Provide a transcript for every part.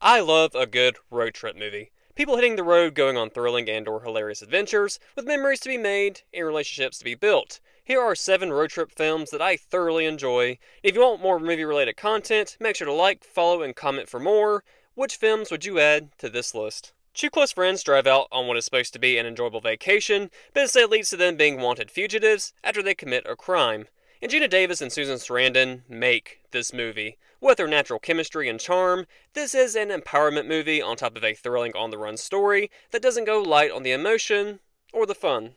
I love a good road trip movie. People hitting the road going on thrilling and or hilarious adventures, with memories to be made and relationships to be built. Here are 7 road trip films that I thoroughly enjoy. If you want more movie related content, make sure to like, follow, and comment for more. Which films would you add to this list? Two close friends drive out on what is supposed to be an enjoyable vacation, but instead leads to them being wanted fugitives after they commit a crime. And Gina Davis and Susan Sarandon make this movie. With their natural chemistry and charm, this is an empowerment movie on top of a thrilling on the run story that doesn't go light on the emotion or the fun.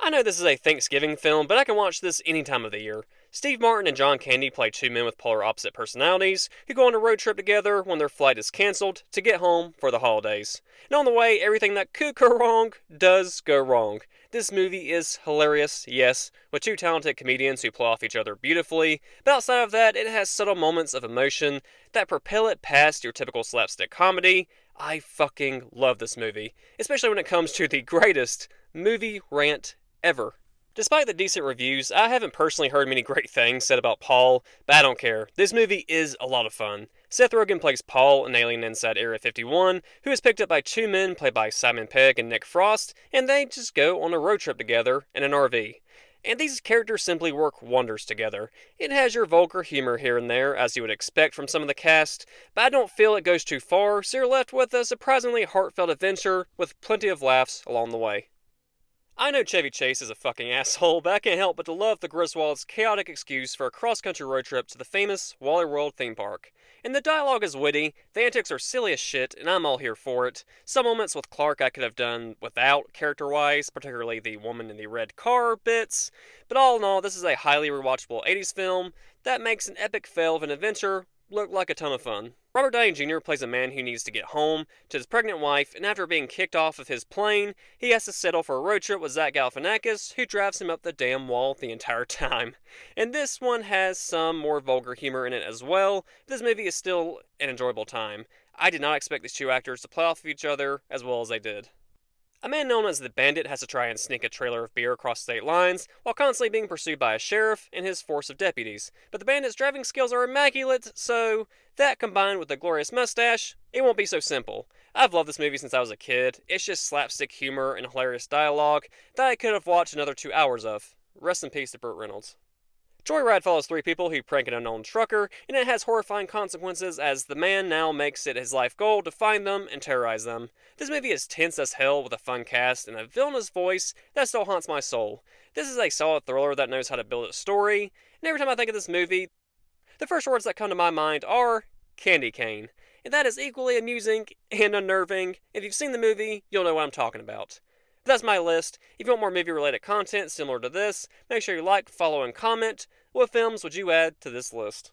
I know this is a Thanksgiving film, but I can watch this any time of the year. Steve Martin and John Candy play two men with polar opposite personalities who go on a road trip together when their flight is cancelled to get home for the holidays. And on the way, everything that could go wrong does go wrong. This movie is hilarious, yes, with two talented comedians who play off each other beautifully, but outside of that, it has subtle moments of emotion that propel it past your typical slapstick comedy. I fucking love this movie, especially when it comes to the greatest movie rant ever. Despite the decent reviews, I haven't personally heard many great things said about Paul, but I don't care. This movie is a lot of fun. Seth Rogen plays Paul, an alien inside Area 51, who is picked up by two men played by Simon Pegg and Nick Frost, and they just go on a road trip together in an RV. And these characters simply work wonders together. It has your vulgar humor here and there, as you would expect from some of the cast, but I don't feel it goes too far, so you're left with a surprisingly heartfelt adventure with plenty of laughs along the way. I know Chevy Chase is a fucking asshole, but I can't help but to love the Griswolds' chaotic excuse for a cross-country road trip to the famous Wally World theme park. And the dialogue is witty, the antics are silly as shit, and I'm all here for it. Some moments with Clark I could have done without, character-wise, particularly the woman in the red car bits. But all in all, this is a highly rewatchable 80s film that makes an epic fail of an adventure look like a ton of fun. Robert Downey Jr. plays a man who needs to get home to his pregnant wife, and after being kicked off of his plane, he has to settle for a road trip with Zach Galifianakis, who drives him up the damn wall the entire time. And this one has some more vulgar humor in it as well, but this movie is still an enjoyable time. I did not expect these two actors to play off of each other as well as they did. A man known as the Bandit has to try and sneak a trailer of beer across state lines while constantly being pursued by a sheriff and his force of deputies. But the Bandit's driving skills are immaculate, so that combined with the glorious mustache, it won't be so simple. I've loved this movie since I was a kid. It's just slapstick humor and hilarious dialogue that I could have watched another 2 hours of. Rest in peace to Burt Reynolds. Joyride follows three people who prank an unknown trucker, and it has horrifying consequences as the man now makes it his life goal to find them and terrorize them. This movie is tense as hell with a fun cast and a villainous voice that still haunts my soul. This is a solid thriller that knows how to build its story, and every time I think of this movie, the first words that come to my mind are candy cane. And that is equally amusing and unnerving. If you've seen the movie, you'll know what I'm talking about. But that's my list. If you want more movie related content similar to this, make sure you like, follow, and comment. What films would you add to this list?